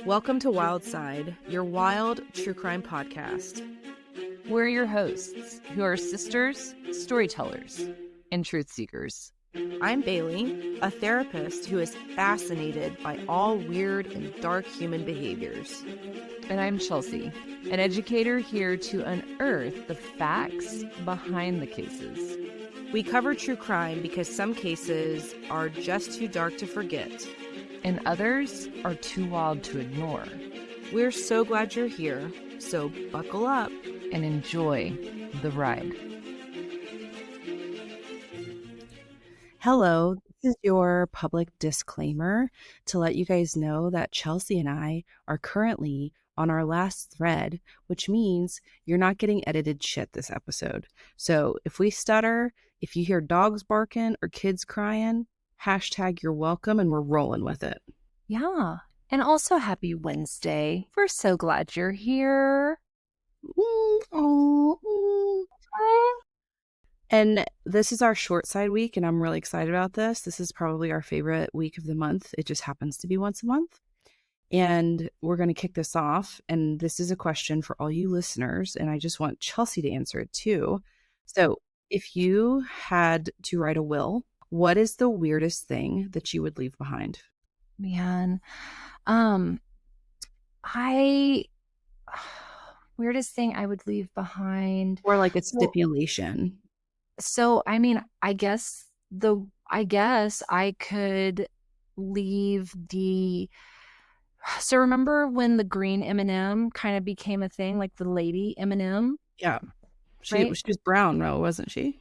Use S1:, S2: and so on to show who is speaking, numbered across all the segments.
S1: Welcome to Wildcide, your wild true crime podcast.
S2: We're your hosts, who are sisters, storytellers, and truth seekers.
S1: I'm Bailey, a therapist who is fascinated by all weird and dark human behaviors.
S2: And I'm Chelsea, an educator here to unearth the facts behind the cases.
S1: We cover true crime because some cases are just too dark to forget,
S2: and others are too wild to ignore.
S1: We're so glad you're here, so buckle up
S2: and enjoy the ride.
S1: Hello, this is your public disclaimer to let you guys know that Chelsea and I are currently on our last thread, which means you're not getting edited shit this episode. So if we stutter, if you hear dogs barking or kids crying, hashtag you're welcome, and we're rolling with it.
S2: Yeah. And also happy Wednesday. We're so glad you're here.
S1: And this is our Shortcide week, and I'm really excited about this. This is probably our favorite week of the month. It just happens to be once a month. And we're going to kick this off. And this is a question for all you listeners, and I just want Chelsea to answer it too. So if you had to write a will, what is the weirdest thing that you would leave behind?
S2: Man, weirdest thing I would leave behind.
S1: Or like a stipulation.
S2: So, I mean, I guess I could leave so remember when the green M&M kind of became a thing, like the lady M&M?
S1: Yeah.
S2: Right?
S1: She was brown, though, wasn't she?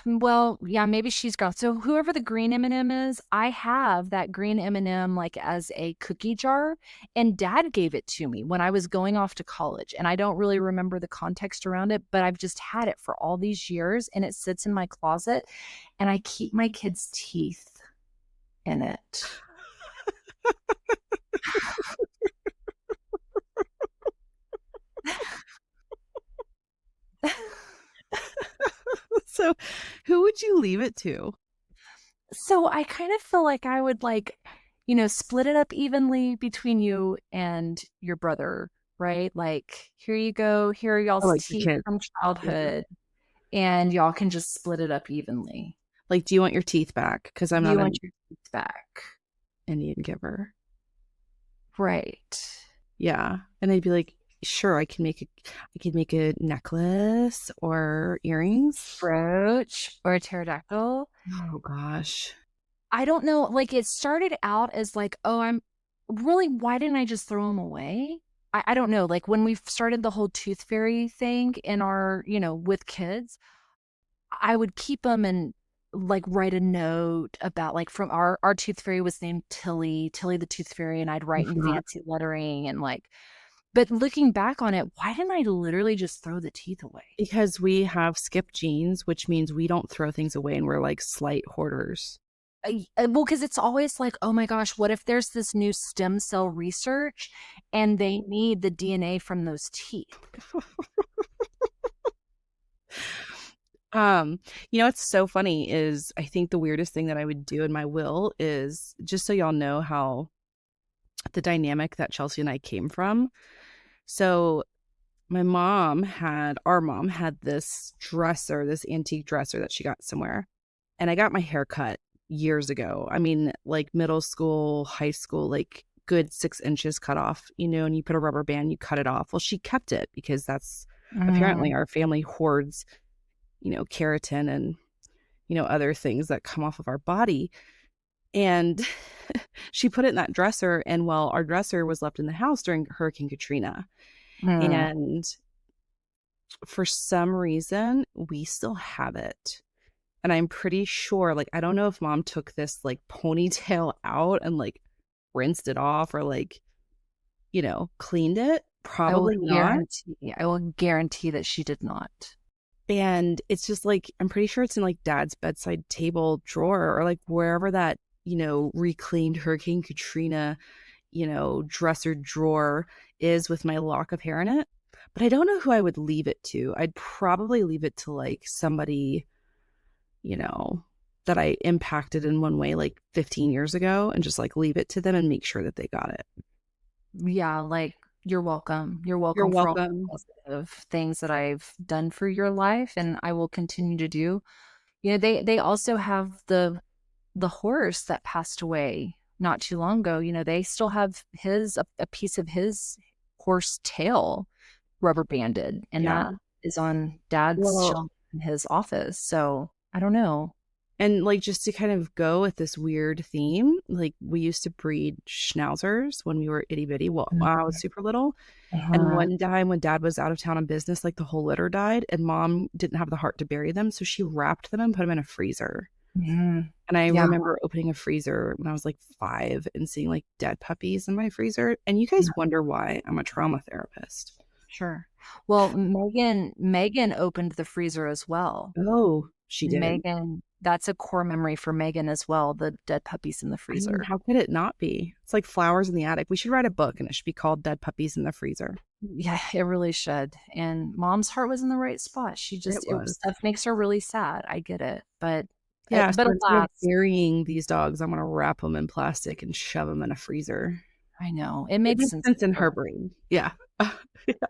S2: Well, yeah, maybe she's gone. So whoever the green M&M is, I have that green M&M like as a cookie jar, and Dad gave it to me when I was going off to college, and I don't really remember the context around it, but I've just had it for all these years, and it sits in my closet, and I keep my kids' teeth in it.
S1: So who would you leave it to?
S2: So I kind of feel like I would split it up evenly between you and your brother, right? Like, here you go. Here are y'all's teeth from childhood. And y'all can just split it up evenly.
S1: Like, do you want your teeth back? Because I'm not.
S2: You want your teeth back.
S1: Indian giver.
S2: Right.
S1: Yeah. And I'd be like, sure, I can make a necklace or earrings,
S2: brooch, or a pterodactyl.
S1: Oh gosh,
S2: I don't know. Like, it started out as like, oh, why didn't I just throw them away? I don't know. Like, when we started the whole tooth fairy thing in our, with kids, I would keep them and like write a note about like from our tooth fairy was named Tilly the tooth fairy, and I'd write in fancy lettering and like. But looking back on it, why didn't I literally just throw the teeth away?
S1: Because we have skip genes, which means we don't throw things away, and we're like slight hoarders.
S2: Well, because it's always like, oh my gosh, what if there's this new stem cell research and they need the DNA from those teeth?
S1: What's so funny is I think the weirdest thing that I would do in my will is, just so y'all know how the dynamic that Chelsea and I came from. So our mom had this dresser, this antique dresser that she got somewhere. And I got my hair cut years ago. I mean, like middle school, high school, like good 6 inches cut off, and you put a rubber band, you cut it off. Well, she kept it because that's apparently our family hoards, keratin and, other things that come off of our body. And she put it in that dresser, and our dresser was left in the house during Hurricane Katrina. And for some reason, we still have it. And I'm pretty sure, like, I don't know if Mom took this like ponytail out and like rinsed it off or like, cleaned it. Probably not.
S2: I will guarantee that she did not.
S1: And it's just like, I'm pretty sure it's in like Dad's bedside table drawer or like wherever that, reclaimed Hurricane Katrina, dresser drawer is with my lock of hair in it. But I don't know who I would leave it to. I'd probably leave it to like somebody, that I impacted in one way like 15 years ago, and just like leave it to them and make sure that they got it.
S2: Yeah, like, "You're welcome. You're
S1: You're
S2: welcome for all
S1: welcome.
S2: the positive things that I've done for your life, and I will continue to do." You know, they also have the horse that passed away not too long ago. You know, they still have a piece of his horse tail rubber banded, and
S1: Yeah.
S2: that is on dad's
S1: Well,
S2: shelf in his office. So I don't know.
S1: and like just to kind of go with this weird theme, like we used to breed schnauzers when we were itty bitty. Well, when I was super little. And
S2: Uh-huh.
S1: one time when dad was out of town on business, like the whole litter died, and mom didn't have the heart to bury them. So she wrapped them and put them in a freezer.
S2: Mhm.
S1: And I
S2: Yeah.
S1: remember opening a freezer when I was like 5 and seeing like dead puppies in my freezer. And you guys wonder why I'm a trauma therapist.
S2: Sure. Well, Megan opened the freezer as well.
S1: Oh, she did.
S2: Megan, that's a core memory for Megan as well, the dead puppies in the
S1: I mean,
S2: freezer.
S1: how could it not be? It's like flowers in the attic. We should write a book and it should be called Dead Puppies in the Freezer.
S2: Yeah, it really should. And mom's heart was in the right spot.
S1: It was.
S2: Stuff makes her really sad. I get it.
S1: Yeah,
S2: But
S1: so instead of
S2: alas,
S1: burying these dogs, I'm gonna wrap them in plastic and shove them in a freezer.
S2: I know it
S1: It
S2: makes
S1: makes
S2: sense
S1: sense in
S2: to
S1: her
S2: her.
S1: brain. Yeah.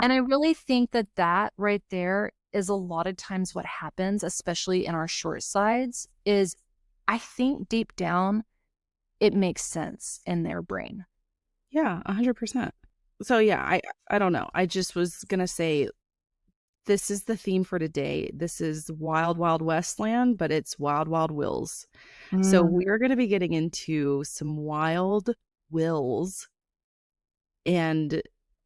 S2: And I really think that right there is a lot of times what happens, especially in our short sides, is I think deep down it makes sense in their brain.
S1: Yeah, 100%. So, yeah, I don't know. I just was gonna say this is the theme for today. This is Wild Wild West land, but it's Wild Wild Wills. So,
S2: Mm,
S1: we're gonna be getting into some wild wills and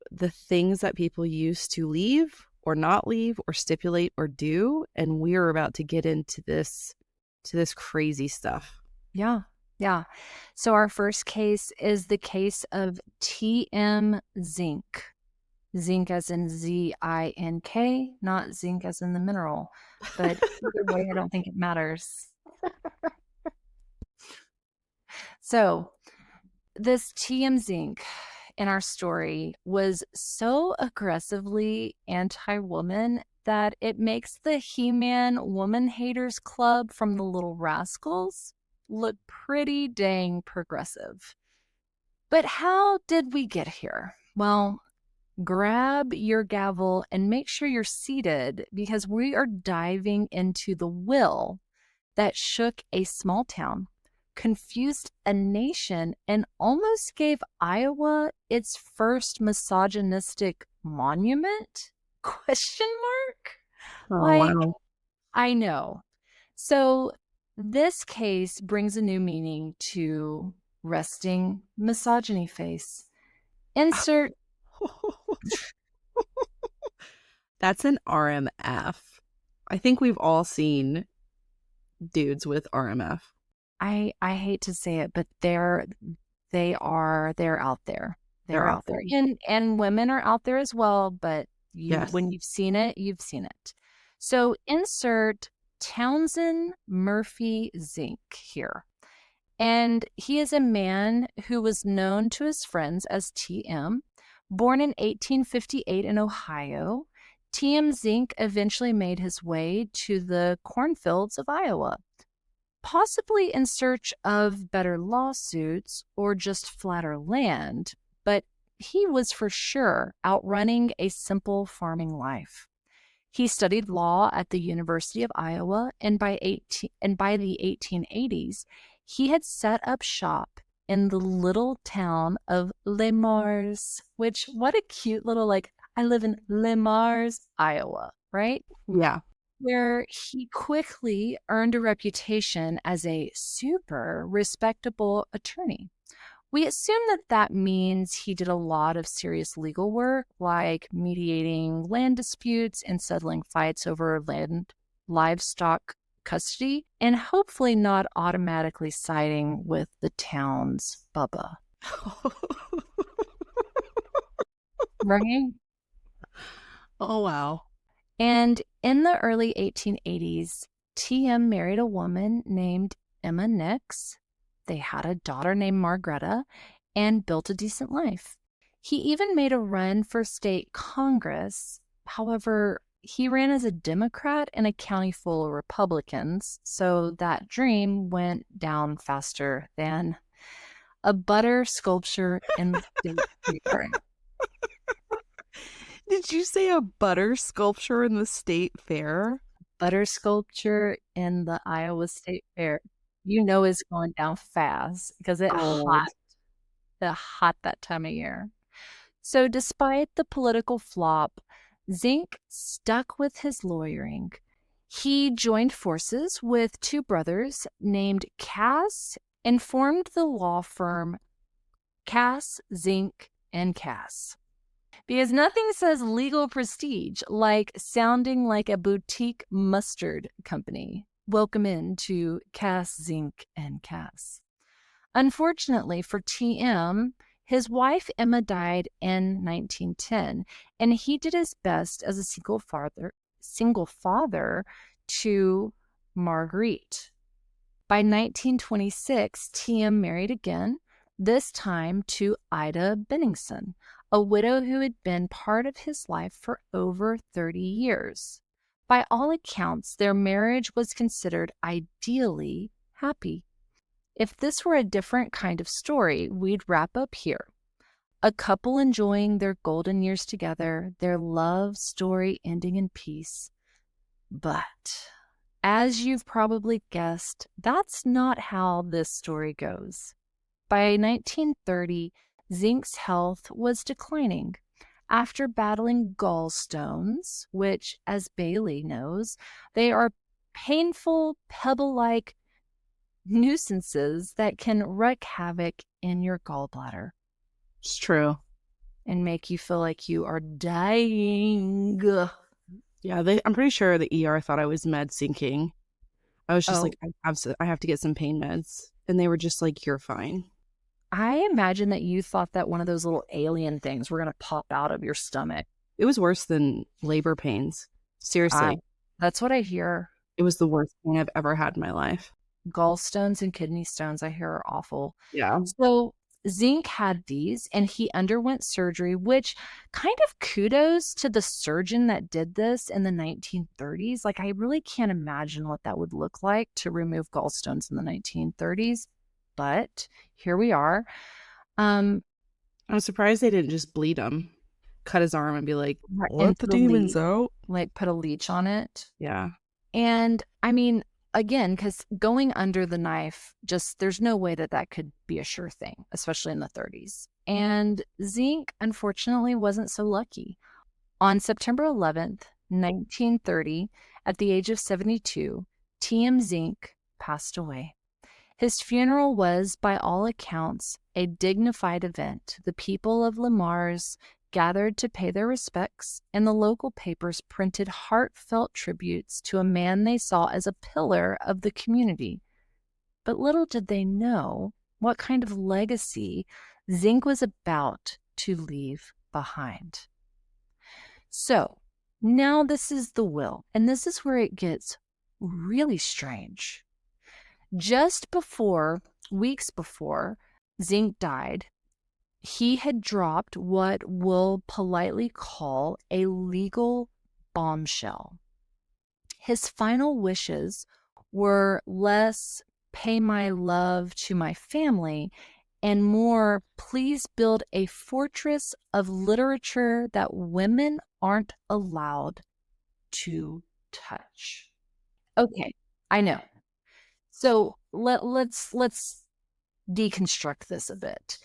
S1: the things that people used to leave or not leave or stipulate or do, and we're about to get into this crazy stuff.
S2: yeah. Yeah. So our first case is the case of TM Zink. Zinc as in Zink, not zinc as in the mineral. But either way, I don't think it matters. So this TM Zinc in our story was so aggressively anti-woman that it makes the He-Man Woman Haters Club from the Little Rascals look pretty dang progressive. But how did we get here? Well, grab your gavel and make sure you're seated because we are diving into the will that shook a small town, confused a nation, and almost gave Iowa its first misogynistic monument? Question mark?
S1: Oh,
S2: Like,
S1: wow.
S2: I know. So this case brings a new meaning to resting misogyny face. Insert
S1: That's an RMF. I think we've all seen dudes with RMF.
S2: I hate to say it, but they're out there.
S1: They're
S2: They're
S1: out
S2: out
S1: there.
S2: there. And women are out there as well, but
S1: Yes.
S2: when you've seen it, you've seen it. So insert Townsend Murphy Zink here. And he is a man who was known to his friends as TM. Born in 1858 in Ohio, TM Zink eventually made his way to the cornfields of Iowa, possibly in search of better lawsuits or just flatter land, but he was for sure outrunning a simple farming life. He studied law at the University of Iowa, and by the 1880s, he had set up shop in the little town of Les Mars, which what a cute little like I live in Les Mars, Iowa, right?
S1: Yeah.
S2: Where he quickly earned a reputation as a super respectable attorney. We assume that means he did a lot of serious legal work, like mediating land disputes and settling fights over livestock custody, and hopefully not automatically siding with the town's Bubba. Right?
S1: Oh, wow.
S2: And in the early 1880s, TM married a woman named Emma Nix. They had a daughter named Margreta and built a decent life. He even made a run for state Congress. However, he ran as a Democrat in a county full of Republicans, so that dream went down faster than a butter sculpture in the state fair.
S1: Did you say a butter sculpture in the state fair?
S2: Butter sculpture in the Iowa State Fair. You know it's going down fast because it's
S1: Gold.
S2: hot that time of year. So despite the political flop, Zink stuck with his lawyering. He joined forces with two brothers named Cass and formed the law firm Cass, Zink, and Cass. Because nothing says legal prestige like sounding like a boutique mustard company. Welcome in to Cass, Zink, and Cass. Unfortunately for TM, his wife Emma died in 1910, and he did his best as a single father to Marguerite. By 1926, TM married again, this time to Ida Benningson, a widow who had been part of his life for over 30 years. By all accounts, their marriage was considered ideally happy. If this were a different kind of story, we'd wrap up here. A couple enjoying their golden years together, their love story ending in peace. But, as you've probably guessed, that's not how this story goes. By 1930, Zink's health was declining. After battling gallstones, which, as Bailey knows, they are painful, pebble-like nuisances that can wreak havoc in your gallbladder.
S1: It's true.
S2: And make you feel like you are dying.
S1: Yeah, I'm pretty sure the ER thought I was med sinking. I was just like, I have to get some pain meds. And they were just like, you're fine.
S2: I imagine that you thought that one of those little alien things were going to pop out of your stomach.
S1: It was worse than labor pains. Seriously.
S2: That's what I hear.
S1: It was the worst pain I've ever had in my life.
S2: Gallstones and kidney stones, I hear, are awful.
S1: Yeah.
S2: So Zink had these, and he underwent surgery, which kind of kudos to the surgeon that did this in the 1930s. Like, I really can't imagine what that would look like to remove gallstones in the 1930s. But here we are.
S1: I'm surprised they didn't just bleed him, cut his arm and be like, let the demons out.
S2: Like, put a leech on it.
S1: Yeah.
S2: And I mean, again, because going under the knife, just there's no way that could be a sure thing, especially in the 30s. And Zink, unfortunately, wasn't so lucky. On September 11th, 1930, at the age of 72, T.M. Zink passed away. His funeral was, by all accounts, a dignified event. The people of Le Mars gathered to pay their respects, and the local papers printed heartfelt tributes to a man they saw as a pillar of the community. But little did they know what kind of legacy Zink was about to leave behind. So, now this is the will, and this is where it gets really strange. Just weeks before Zink died, he had dropped what we'll politely call a legal bombshell. His final wishes were less pay my love to my family and more please build a fortress of literature that women aren't allowed to touch. Okay, I know. So let's deconstruct this a bit.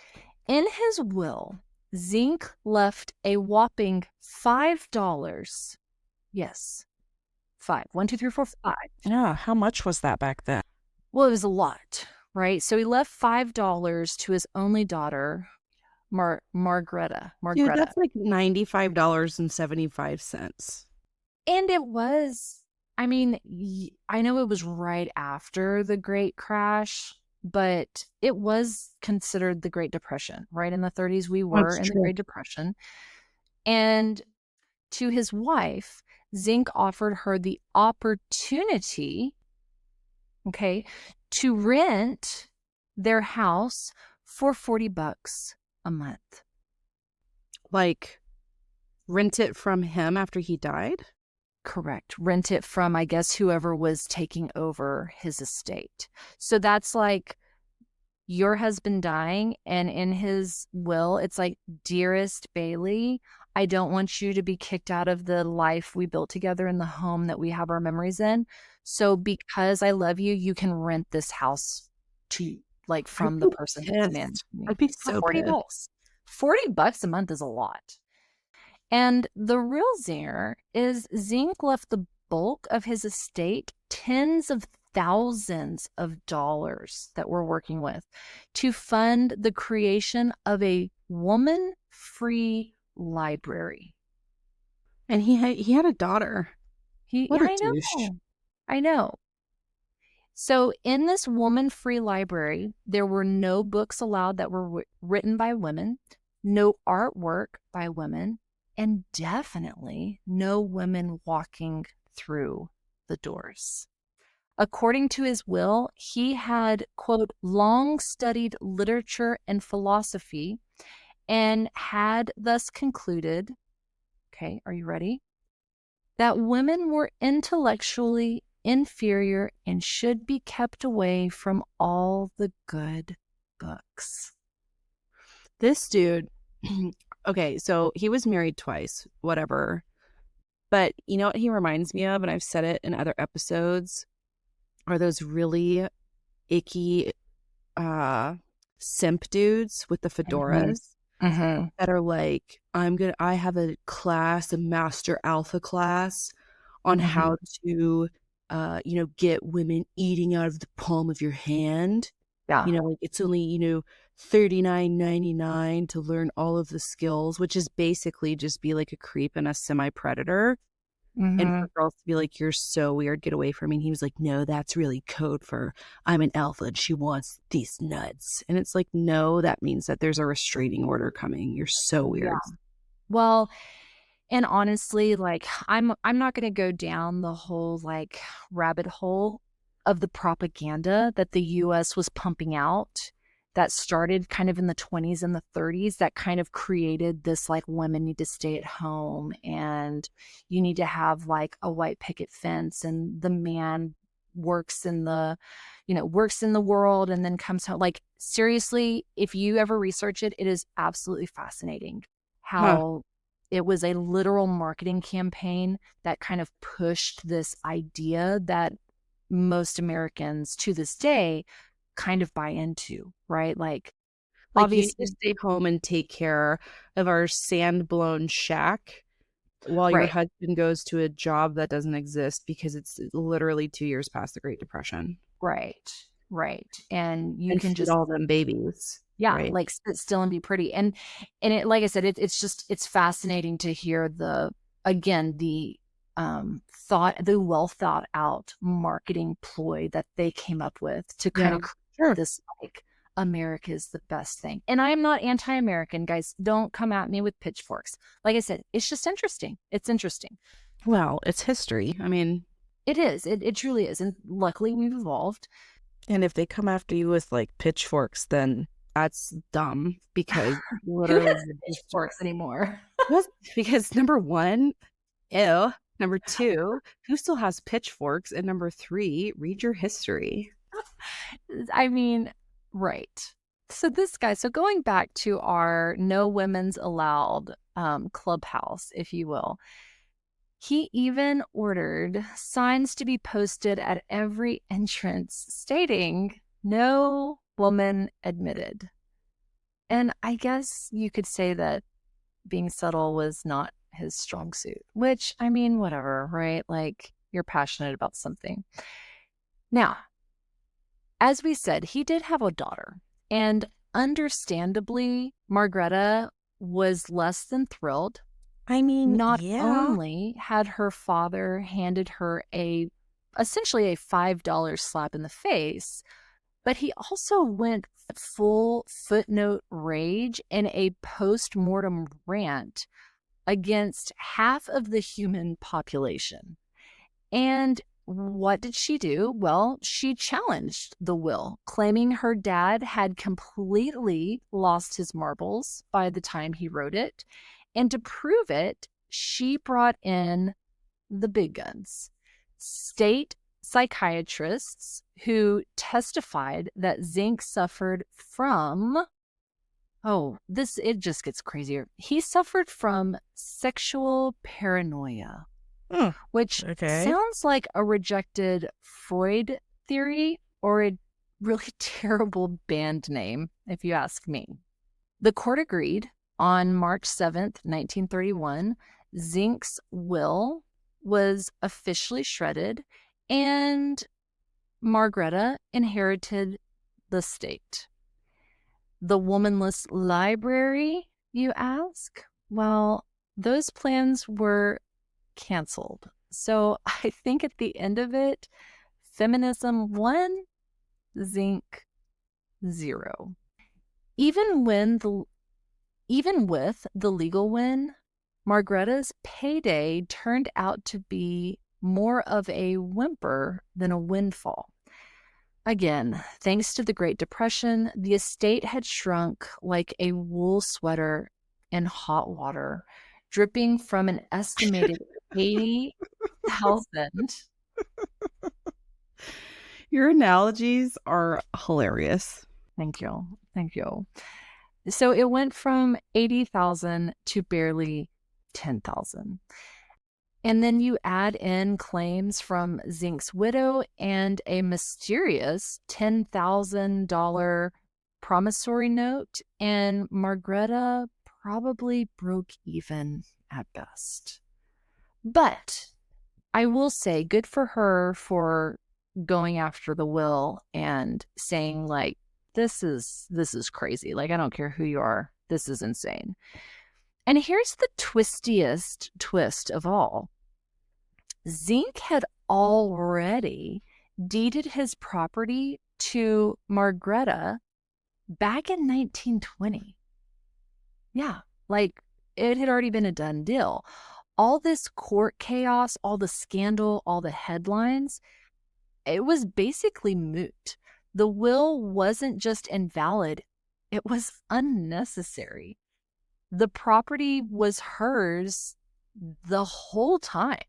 S2: In his will, Zink left a whopping $5. Yes, 5. 1, 2, 3, 4, 5.
S1: Yeah, how much was that back then?
S2: Well, it was a lot, right? So he left $5 to his only daughter, Margareta.
S1: Dude, that's like $95.75.
S2: And it was, I mean, I know it was right after the Great Crash, but it was considered the Great Depression, right? In the 30s, we were in the Great Depression. And to his wife, Zink offered her the opportunity, to rent their house for $40 a month.
S1: Like, rent it from him after he died?
S2: Correct. Rent it from, I guess, whoever was taking over his estate. So that's like your husband dying, and in his will, it's like, dearest Bailey, I don't want you to be kicked out of the life we built together in the home that we have our memories in. So because I love you, you can rent this house to like
S1: I'd
S2: from the
S1: be
S2: person who's
S1: pissed.
S2: managing me
S1: I'd be
S2: for
S1: so
S2: 40
S1: pissed.
S2: bucks. $40 a month is a lot. And the real zinger is Zink left the bulk of his estate, tens of thousands of dollars that we're working with, to fund the creation of a woman-free library.
S1: And he had a daughter. What a
S2: I
S1: douche.
S2: know. I know. So in this woman-free library, there were no books allowed that were written by women, no artwork by women, and definitely no women walking through the doors. According to his will, he had, quote, long studied literature and philosophy and had thus concluded, okay, are you ready? That women were intellectually inferior and should be kept away from all the good books.
S1: This dude, okay, so he was married twice, whatever. But you know what he reminds me of, and I've said it in other episodes, are those really icky simp dudes with the
S2: Mhm.
S1: fedoras
S2: Mhm.
S1: that are like, I have a class, a master alpha class on
S2: Mhm.
S1: how to get women eating out of the palm of your hand.
S2: Yeah.
S1: Like it's only, $39.99 to learn all of the skills, which is basically just be like a creep and a semi-predator. And for
S2: Mhm.
S1: girls to be like, you're so weird, get away from me. And he was like, no, that's really code for I'm an alpha and she wants these nuts. And it's like, no, that means that there's a restraining order coming. You're so
S2: Yeah.
S1: weird.
S2: Well, and honestly, like I'm not going to go down the whole like rabbit hole of the propaganda that the US was pumping out that started kind of in the 20s and the 30s that kind of created this like women need to stay at home and you need to have like a white picket fence and the man works in the works in the world and then comes home. Like seriously, if you ever research it, it is absolutely fascinating
S1: Huh.
S2: how it was a literal marketing campaign that kind of pushed this idea that most Americans to this day kind of buy into, right? Like,
S1: Like you need to
S2: obviously,
S1: stay home and take care of our sand blown shack while your
S2: right,
S1: husband goes to a job that doesn't exist because it's literally 2 years past the Great Depression.
S2: right, right. And you
S1: And
S2: can
S1: feed
S2: just,
S1: all them babies.
S2: yeah,
S1: Right.
S2: like sit still and be pretty. And it, like I said, it's just, it's fascinating to hear again, the well thought out marketing ploy that they came up with to kind
S1: Yeah.
S2: of create
S1: Sure.
S2: this like America is the best thing. And I am not anti-American, guys. Don't come at me with pitchforks. Like I said, it's just interesting. It's interesting.
S1: Well, it's history. I mean,
S2: It is. It truly is. And luckily we've evolved.
S1: and if they come after you with like pitchforks, then that's dumb because
S2: Who
S1: literally
S2: has pitchforks anymore?
S1: Yes, because number one, ew. Number two, who still has pitchforks? And number three, read your history.
S2: I mean, right. So this guy, so going back to our no women's allowed clubhouse, if you will, he even ordered signs to be posted at every entrance stating no woman admitted. And I guess you could say that being subtle was not his strong suit, which I mean, whatever, right? Like you're passionate about something. Now, as we said, he did have a daughter, and understandably, Margreta was less than thrilled.
S1: I mean,
S2: Not
S1: yeah.
S2: only had her father handed her essentially a $5 slap in the face, but he also went full footnote rage in a post-mortem rant against half of the human population. And what did she do? Well, she challenged the will, claiming her dad had completely lost his marbles by the time he wrote it. And to prove it, she brought in the big guns, state psychiatrists who testified that Zink suffered from, it just gets crazier. He suffered from sexual paranoia, which
S1: Okay.
S2: sounds like a rejected Freud theory or a really terrible band name, if you ask me. The court agreed on March 7th, 1931. Zink's will was officially shredded, and Margareta inherited the estate. The womanless library, you ask? Well, those plans were canceled. So I think at the end of it, feminism won, Zink 0. Even with the legal win, Margareta's payday turned out to be more of a whimper than a windfall. Again, thanks to the Great Depression, the estate had shrunk like a wool sweater in hot water, dripping from an estimated 80,000.
S1: Your analogies are hilarious.
S2: Thank you. Thank you. So it went from 80,000 to barely 10,000. And then you add in claims from Zink's widow and a mysterious $10,000 promissory note, and Margareta probably broke even at best. But I will say, good for her for going after the will and saying, like, this is crazy. Like, I don't care who you are. This is insane. And here's the twistiest twist of all. Zink had already deeded his property to Margareta back in 1920. Yeah, like it had already been a done deal. All this court chaos, all the scandal, all the headlines, it was basically moot. The will wasn't just invalid, it was unnecessary. The property was hers the whole time.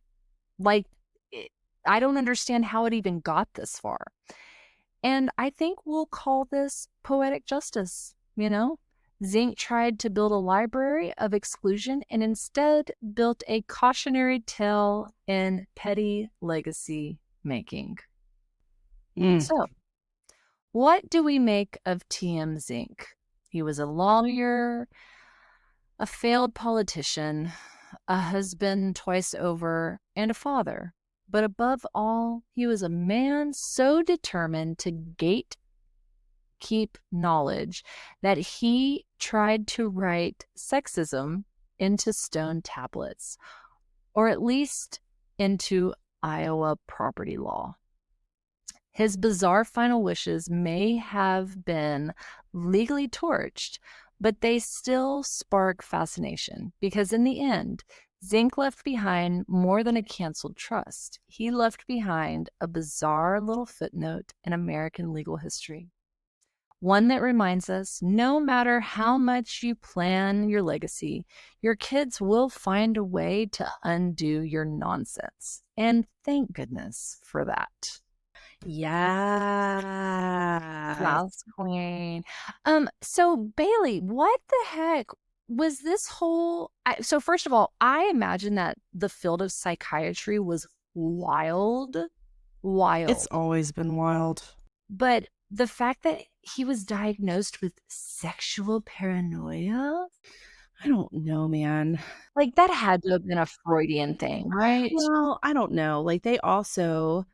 S2: Like, I don't understand how it even got this far. And I think we'll call this poetic justice, you know? Zink tried to build a library of exclusion and instead built a cautionary tale in petty legacy making. So, what do we make of T.M. Zink? He was a lawyer, a failed politician, a husband twice over, and a father. But above all, he was a man so determined to gatekeep knowledge that he tried to write sexism into stone tablets, or at least into Iowa property law. His bizarre final wishes may have been legally torched, but they still spark fascination because in the end, Zink left behind more than a canceled trust. He left behind a bizarre little footnote in American legal history. One that reminds us, no matter how much you plan your legacy, your kids will find a way to undo your nonsense. And thank goodness for that.
S1: Yeah.
S2: Yes, queen. So Bailey, what the heck was this whole? So first of all, I imagine that the field of psychiatry was wild.
S1: It's always been wild.
S2: But the fact that he was diagnosed with sexual paranoia,
S1: I don't know, man.
S2: like that had to have been a Freudian thing, right?
S1: Well, I don't know. Like they also,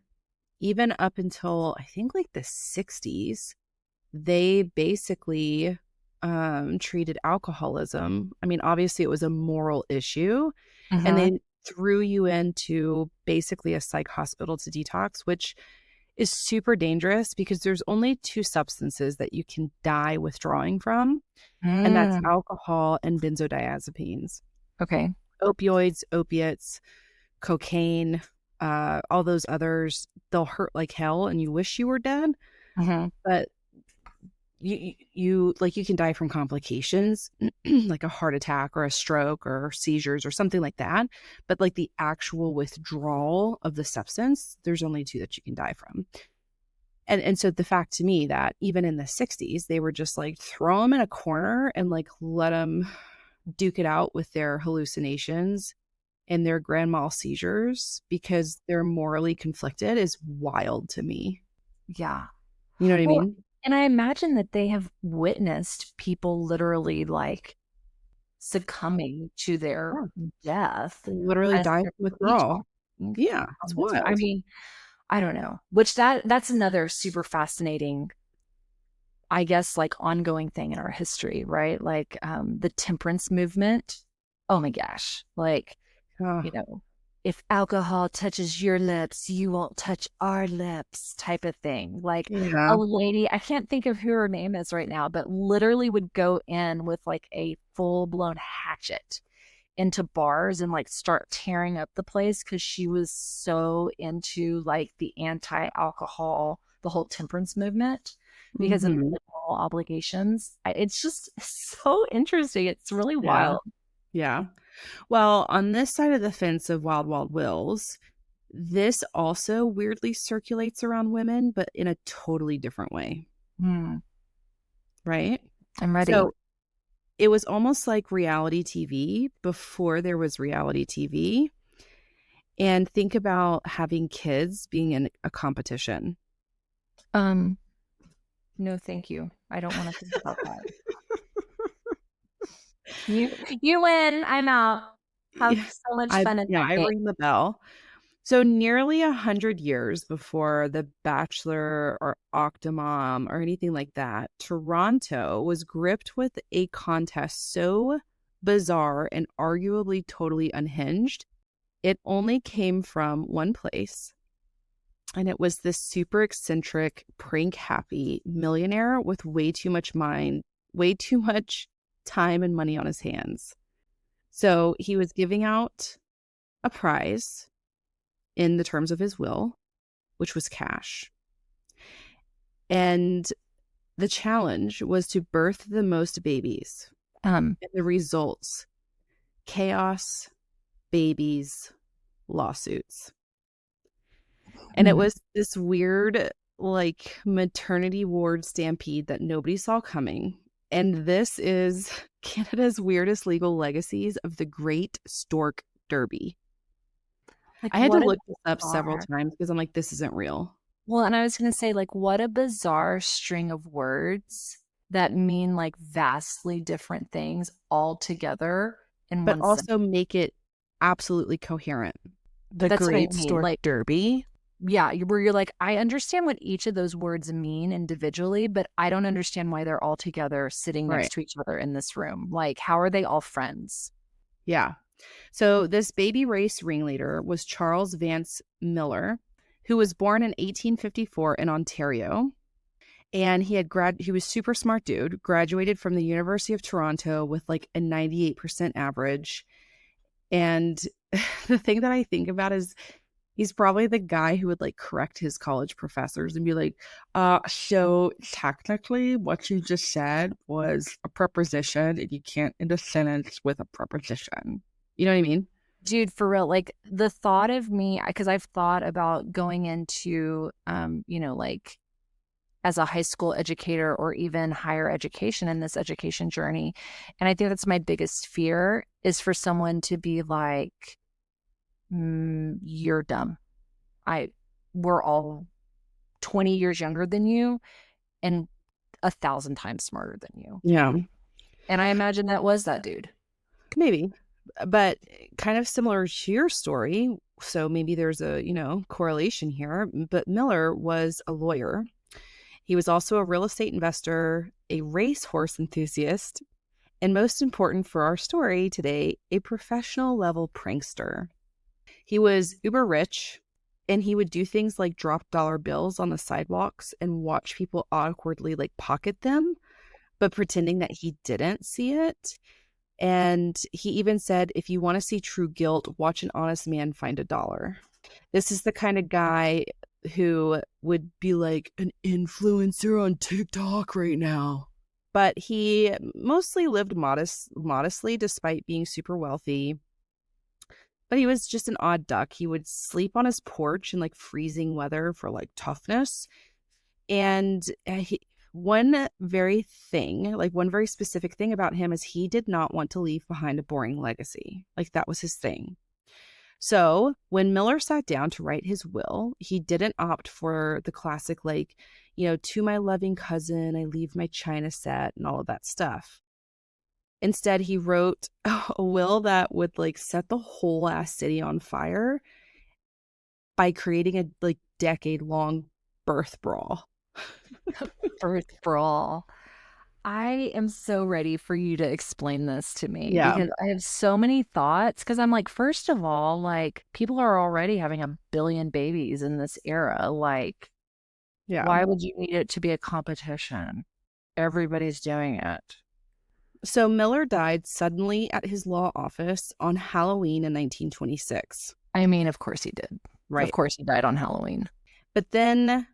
S1: even up until I think like the 60s, they basically treated alcoholism. I mean, obviously it was a moral issue, and they threw you into basically a psych hospital to detox, which is super dangerous because there's only two substances that you can die withdrawing from, and that's alcohol and benzodiazepines.
S2: Okay.
S1: Opioids, opiates, cocaine, all those others, they'll hurt like hell and you wish you were dead. But you like you can die from complications like a heart attack or a stroke or seizures or something like that, but like the actual withdrawal of the substance, there's only two that you can die from. And so the fact to me that even in the 60s they were just like throw them in a corner and like let them duke it out with their hallucinations and their grand mal seizures because they're morally conflicted is wild to me.
S2: Yeah.
S1: You know what I
S2: Well,
S1: mean?
S2: and I imagine that they have witnessed people literally like succumbing to their
S1: Yeah.
S2: death
S1: They literally
S2: as
S1: die
S2: they're
S1: from withdrawal.
S2: talking
S1: Yeah, it's
S2: on this. I
S1: wild.
S2: mean, I don't know. Which that's another super fascinating, I guess, like ongoing thing in our history, right? Like the temperance movement. Oh my gosh. Like,
S1: Ah,
S2: you know, if alcohol touches your lips, you won't touch our lips type of thing. Like a
S1: yeah.
S2: lady, I can't think of who her name is right now, but literally would go in with like a full blown hatchet into bars and like start tearing up the place because she was so into like the anti-alcohol, the whole temperance movement because of
S1: Mhm.
S2: the moral obligations. It's just so interesting. It's really
S1: Yeah,
S2: wild.
S1: yeah. Well, on this side of the fence of Wild Wild Wills, this also weirdly circulates around women, but in a totally different way,
S2: Hmm,
S1: right?
S2: I'm ready.
S1: So it was almost like reality TV before there was reality TV. And think about having kids being in a competition.
S2: Um, no, thank you. I don't want to think about that. You win. I'm out. Have
S1: Yeah,
S2: so much fun in that
S1: I
S2: game.
S1: ring the bell. So nearly 100 years before The Bachelor or Octomom or anything like that, Toronto was gripped with a contest so bizarre and arguably totally unhinged. It only came from one place, and it was this super eccentric, prank happy millionaire with way too much time and money on his hands. So he was giving out a prize in the terms of his will, which was cash. And the challenge was to birth the most babies.
S2: Um,
S1: And the results chaos, babies, lawsuits. And it
S2: hmm.
S1: was this weird, like, maternity ward stampede that nobody saw coming. And this is Canada's weirdest legal legacies of the Great Stork Derby.
S2: Like
S1: I had to
S2: what a
S1: look this up several
S2: bizarre.
S1: times because I'm like, this isn't real.
S2: Well, and I was going to say, like, what a bizarre string of words that mean like vastly different things all together in
S1: But
S2: one sentence.
S1: also make it absolutely coherent. The
S2: That's what I
S1: Great
S2: mean.
S1: Stork
S2: Like,
S1: Derby.
S2: yeah, where you're like, I understand what each of those words mean individually, but I don't understand why they're all together sitting
S1: Right.
S2: next to each other in this room. Like, how are they all friends?
S1: Yeah. So this baby race ringleader was Charles Vance Millar, who was born in 1854 in Ontario. And he was super smart dude, graduated from the University of Toronto with like a 98% average. And the thing that I think about is he's probably the guy who would like correct his college professors and be like, so technically what you just said was a preposition and you can't end a sentence with a preposition. You know what I mean?
S2: Dude, for real, like the thought of me, because I've thought about going into, like as a high school educator or even higher education in this education journey. And I think that's my biggest fear is for someone to be like, you're dumb. We're all 20 years younger than you and 1,000 times smarter than you.
S1: Yeah,
S2: And I imagine that was that dude.
S1: maybe. But kind of similar to your story. So maybe there's a, correlation here. But Miller was a lawyer. He was also a real estate investor, a racehorse enthusiast, and most important for our story today, a professional level prankster. He was uber rich and he would do things like drop dollar bills on the sidewalks and watch people awkwardly like pocket them, but pretending that he didn't see it. And he even said, if you want to see true guilt, watch an honest man find a dollar. This is the kind of guy who would be like an influencer on TikTok right now. But he mostly lived modestly despite being super wealthy. But he was just an odd duck. He would sleep on his porch in like freezing weather for like toughness. And one very specific thing about him is he did not want to leave behind a boring legacy. Like that was his thing. So when Millar sat down to write his will, he didn't opt for the classic, like, to my loving cousin, I leave my china set and all of that stuff. Instead, he wrote a will that would like set the whole ass city on fire by creating a like decade-long birth brawl.
S2: Birth brawl. I am so ready for you to explain this to me
S1: Yeah.
S2: because I have so many thoughts. Because I'm like, first of all, like people are already having 1 billion babies in this era. Like,
S1: Yeah.
S2: why would you need it to be a competition? Everybody's doing it.
S1: So Millar died suddenly at his law office on Halloween in 1926.
S2: I mean, of course he did.
S1: Right.
S2: Of course he died on Halloween.
S1: But then,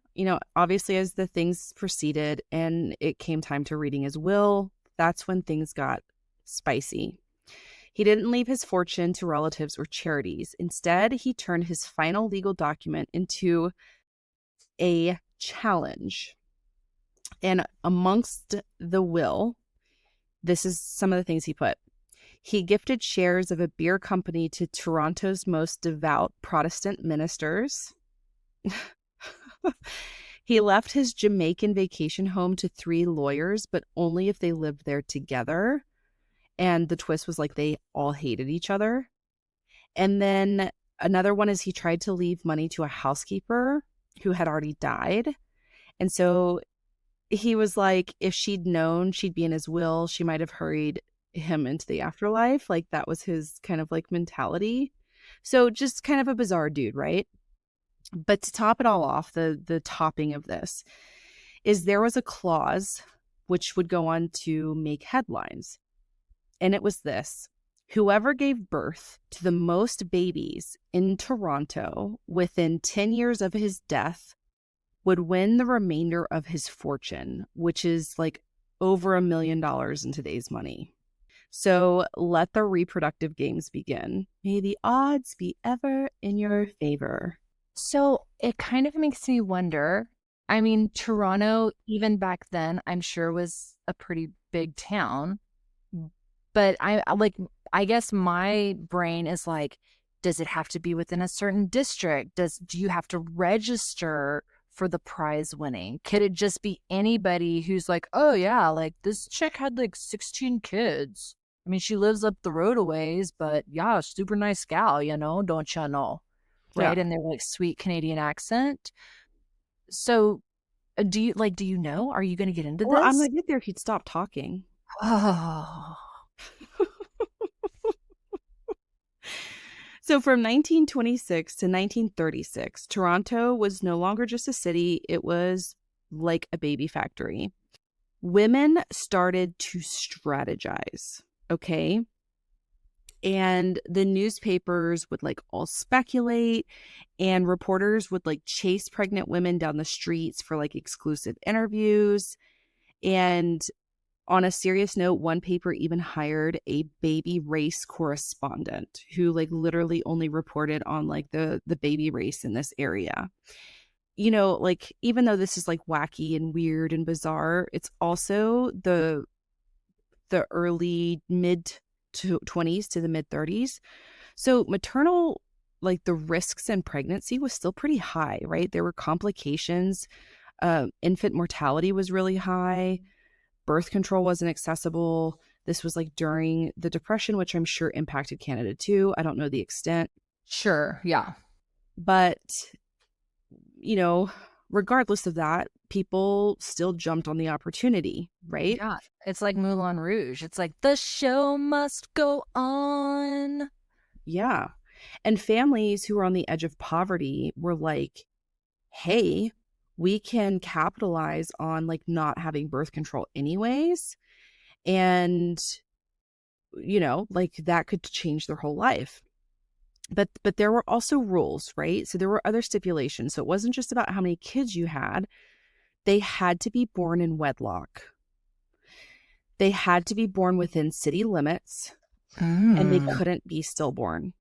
S1: obviously as the things proceeded and it came time to reading his will, that's when things got spicy. He didn't leave his fortune to relatives or charities. Instead, he turned his final legal document into a challenge. And amongst the will, this is some of the things he put. He gifted shares of a beer company to Toronto's most devout Protestant ministers. He left his Jamaican vacation home to 3 lawyers, but only if they lived there together. And the twist was like they all hated each other. And then another one is he tried to leave money to a housekeeper who had already died. And so he was like, if she'd known she'd be in his will, she might have hurried him into the afterlife. Like that was his kind of like mentality. So just kind of a bizarre dude, right? But to top it all off, the topping of this is there was a clause which would go on to make headlines. And it was this: whoever gave birth to the most babies in Toronto within 10 years of his death would win the remainder of his fortune, which is like over $1 million in today's money. So let the reproductive games begin. May the odds be ever in your favor.
S2: So it kind of makes me wonder. I mean, Toronto, even back then, I'm sure was a pretty big town. But I guess my brain is like, does it have to be within a certain district? Do you have to register for the prize winning? Could it just be anybody who's like, oh yeah, like this chick had like 16 kids. I mean, she lives up the road a ways, but yeah, super nice gal, don't you know? Right.
S1: Yeah.
S2: And they're like sweet Canadian accent. So do you know? Are you going to get into
S1: Well,
S2: this?
S1: I'm going to get there if you'd stop talking.
S2: Oh.
S1: So from 1926 to 1936, Toronto was no longer just a city. It was like a baby factory. Women started to strategize, okay? And the newspapers would like all speculate, and reporters would like chase pregnant women down the streets for like exclusive interviews. And on a serious note, one paper even hired a baby race correspondent who like literally only reported on like the baby race in this area. Like even though this is like wacky and weird and bizarre, it's also the early mid 20s to the mid 30s. So maternal, like the risks in pregnancy was still pretty high, right? There were complications. Infant mortality was really high. Birth control wasn't accessible. This was like during the Depression, which I'm sure impacted Canada too. I don't know the extent.
S2: Sure. Yeah.
S1: But, regardless of that, people still jumped on the opportunity, right?
S2: Yeah. It's like Moulin Rouge. It's like the show must go on.
S1: Yeah. And families who were on the edge of poverty were like, hey, we can capitalize on like not having birth control anyways. And, like that could change their whole life. But there were also rules, right? So there were other stipulations. So it wasn't just about how many kids you had. They had to be born in wedlock. They had to be born within city limits, and they
S2: Mm.
S1: couldn't be stillborn,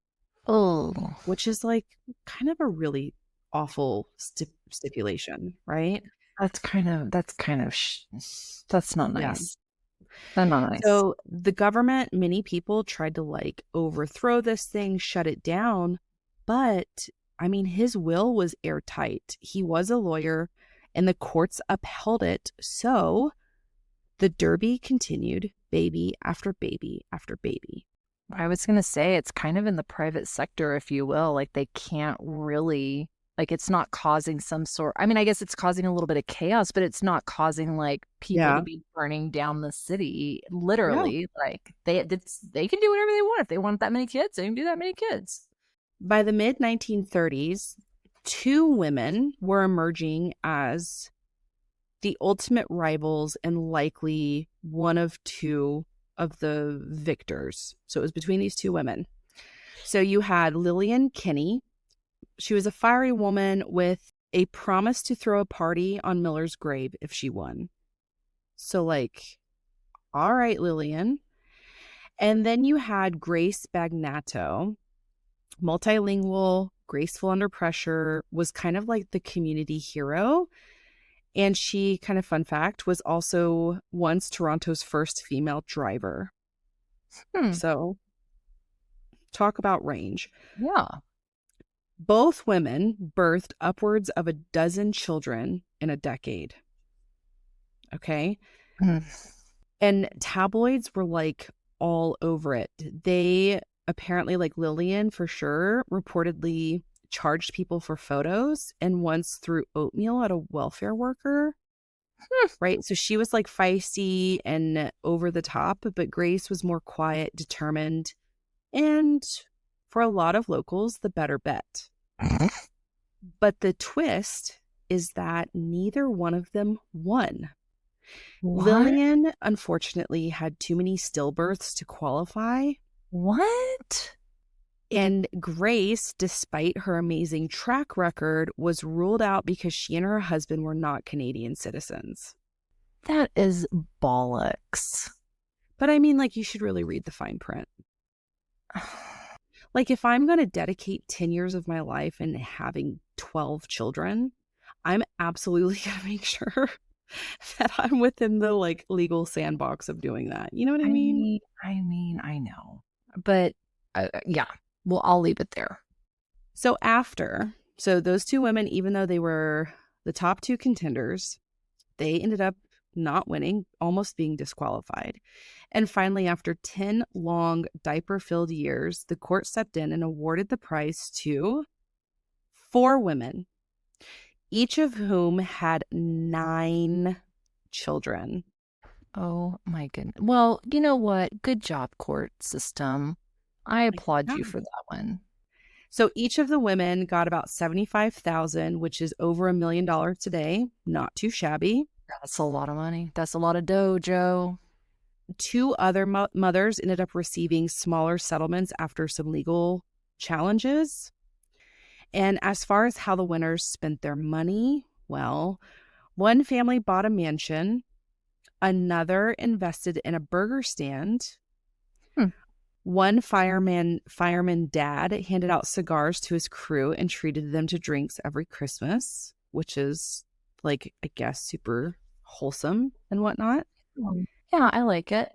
S2: Oh,
S1: which is like kind of a really awful stipulation, right?
S2: that's not
S1: Yeah.
S2: nice. That's not nice.
S1: So the government, many people tried to like overthrow this thing, shut it down. But I mean, his will was airtight. He was a lawyer and the courts upheld it. So the Derby continued, baby after baby after baby.
S2: I was going to say it's kind of in the private sector, if you will. Like they can't really, like it's not causing some sort. I mean, I guess it's causing a little bit of chaos, but it's not causing like people to
S1: Yeah.
S2: be burning down the city.
S1: Yeah.
S2: Literally, like they can do whatever they want. If they want that many kids, they can do that many kids.
S1: By the mid 1930s, two women were emerging as the ultimate rivals and likely one of two of the victors. So it was between these two women. So you had Lillian Kinney. She was a fiery woman with a promise to throw a party on Millar's grave if she won. So, like, all right, Lillian. And then you had Grace Bagnato, multilingual, graceful under pressure, was kind of like the community hero. And she, kind of fun fact, was also once Toronto's first female driver.
S2: Hmm.
S1: So, talk about range.
S2: Yeah.
S1: Both women birthed upwards of a dozen children in a decade. Okay.
S2: Hmm.
S1: And tabloids were like all over it. They apparently, like Lillian for sure, reportedly charged people for photos and once threw oatmeal at a welfare worker. Right. So she was like feisty and over the top, but Grace was more quiet, determined, and for a lot of locals, the better bet. But the twist is that neither one of them won.
S2: What?
S1: Lillian, unfortunately, had too many stillbirths to qualify.
S2: What?
S1: And Grace, despite her amazing track record, was ruled out because she and her husband were not Canadian citizens.
S2: That is bollocks.
S1: But I mean, like, you should really read the fine print. Like, if I'm going to dedicate 10 years of my life and having 12 children, I'm absolutely going to make sure that I'm within the like legal sandbox of doing that. You know what I mean?
S2: I know. But yeah, well, I'll leave it there.
S1: So those two women, even though they were the top two contenders, they ended up not winning, almost being disqualified. And finally, after 10 long diaper-filled years, the court stepped in and awarded the prize to four women, each of whom had 9 children.
S2: Oh my goodness. Well, you know what? Good job, court system. I applaud
S1: Yeah.
S2: you for that one.
S1: So each of the women got about 75,000, which is over $1 million today. Not too shabby.
S2: That's a lot of money. That's a lot of dough, Joe.
S1: Two other mothers ended up receiving smaller settlements after some legal challenges. And as far as how the winners spent their money, well, one family bought a mansion, another invested in a burger stand.
S2: Hmm.
S1: One fireman dad handed out cigars to his crew and treated them to drinks every Christmas, which is like, I guess, super wholesome and whatnot.
S2: Yeah, I like it.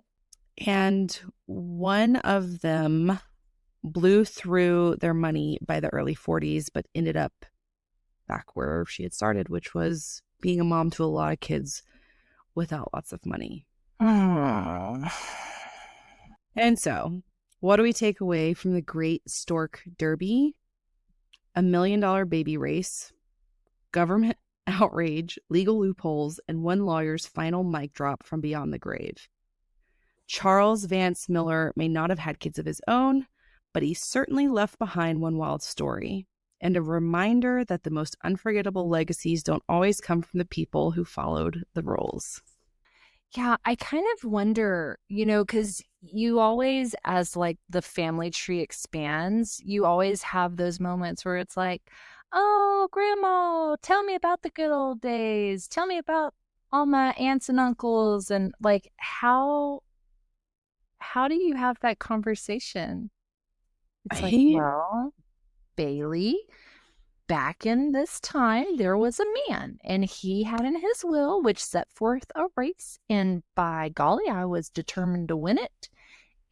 S1: And one of them blew through their money by the early 40s, but ended up back where she had started, which was being a mom to a lot of kids without lots of money.
S2: Mm.
S1: And so, what do we take away from the Great Stork Derby? $1 million baby race, government outrage, legal loopholes, and one lawyer's final mic drop from beyond the grave. Charles Vance Millar may not have had kids of his own, but he certainly left behind one wild story and a reminder that the most unforgettable legacies don't always come from the people who followed the rules.
S2: Yeah, I kind of wonder, you know, because you always, as like the family tree expands, you always have those moments where it's like, oh, grandma, tell me about the good old days. Tell me about all my aunts and uncles. And like, how do you have that conversation? It's like,
S1: Right?
S2: well, Bailey, back in this time, there was a man, and he had in his will, which set forth a race, and by golly, I was determined to win it,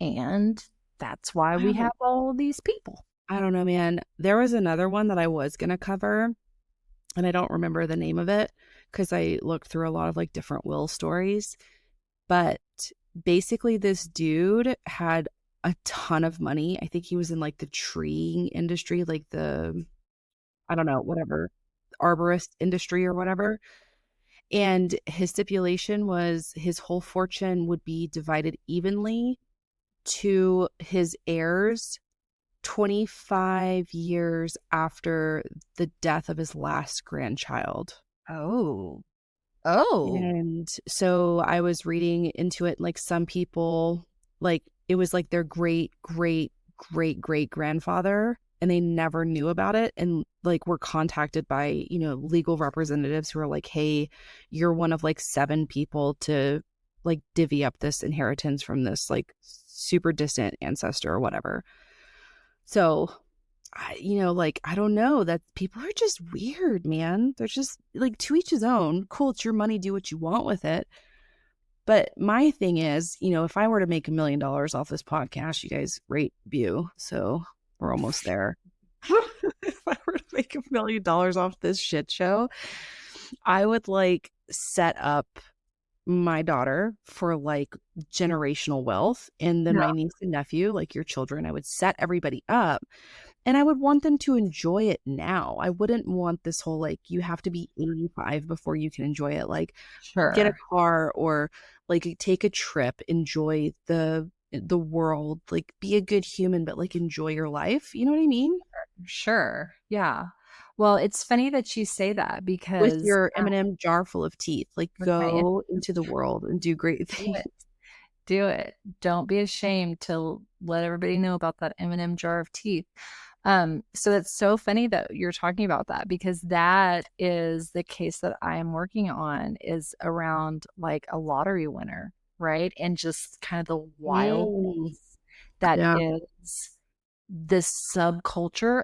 S2: and that's why we have all these people.
S1: I don't know, man. There was another one that I was going to cover, and I don't remember the name of it because I looked through a lot of like different will stories. But basically, this dude had a ton of money. I think he was in like the treeing industry, like the, I don't know, whatever, arborist industry or whatever. And his stipulation was his whole fortune would be divided evenly to his heirs 25 years after the death of his last grandchild.
S2: Oh. Oh.
S1: And so I was reading into it, like some people, like it was like their great grandfather, and they never knew about it. And like were contacted by, legal representatives who are like, hey, you're one of like 7 people to like divvy up this inheritance from this like super distant ancestor or whatever. So I don't know, that people are just weird, man. They're just like, to each his own. Cool, it's your money, do what you want with it. But my thing is, if I were to make $1 million off this podcast, you guys rate view. So we're almost there. If I were to make $1 million off this shit show, I would like set up my daughter for like generational wealth, and then my niece and nephew, like your children, I would set everybody up. And I would want them to enjoy it now. I wouldn't want this whole like, you have to be 85 before you can enjoy it. Like, get a car or like take a trip, enjoy the world, like be a good human, but like enjoy your life. You know what I mean?
S2: Sure. Yeah. Well, it's funny that you say that
S1: With
S2: because
S1: your M&M jar full of teeth, like go into the world and do great things.
S2: Do it. Don't be ashamed to let everybody know about that M&M jar of teeth. So it's so funny that you're talking about that, because that is the case that I am working on, is around like a lottery winner, right? And just kind of the wild that is this subculture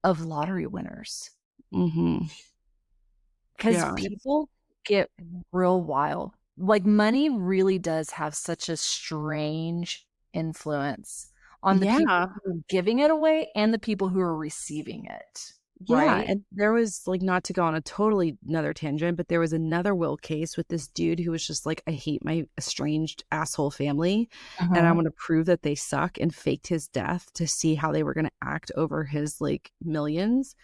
S2: of lottery winners. Because people get real wild. Like money really does have such a strange influence on the people who are giving it away and the people who are receiving it. Right?
S1: And there was like, not to go on a totally another tangent, but there was another will case with this dude who was just like, I hate my estranged asshole family, and I want to prove that they suck, and faked his death to see how they were going to act over his like millions.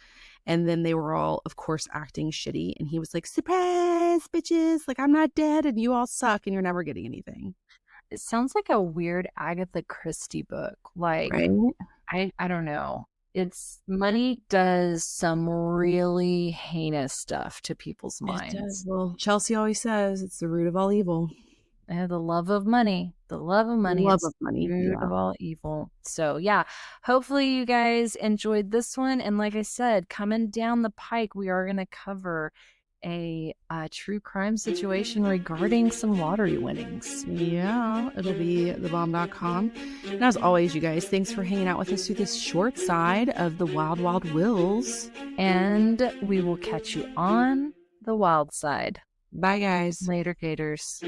S1: And then they were all, of course, acting shitty. And he was like, surprise, bitches. Like, I'm not dead and you all suck and you're never getting anything.
S2: It sounds like a weird Agatha Christie book. Like, right? I don't know. It's money does some really heinous stuff to people's minds. It does.
S1: Well, Chelsea always says it's the root of all evil.
S2: The love of money. The love of money.
S1: Love of money.
S2: Root of all evil. So yeah, hopefully you guys enjoyed this one. And like I said, coming down the pike, we are going to cover a true crime situation regarding some lottery winnings.
S1: Yeah, it'll be thebomb.com. And as always, you guys, thanks for hanging out with us through this short side of the Wild Wild Wills.
S2: And we will catch you on the wild side.
S1: Bye, guys.
S2: Later, Gators.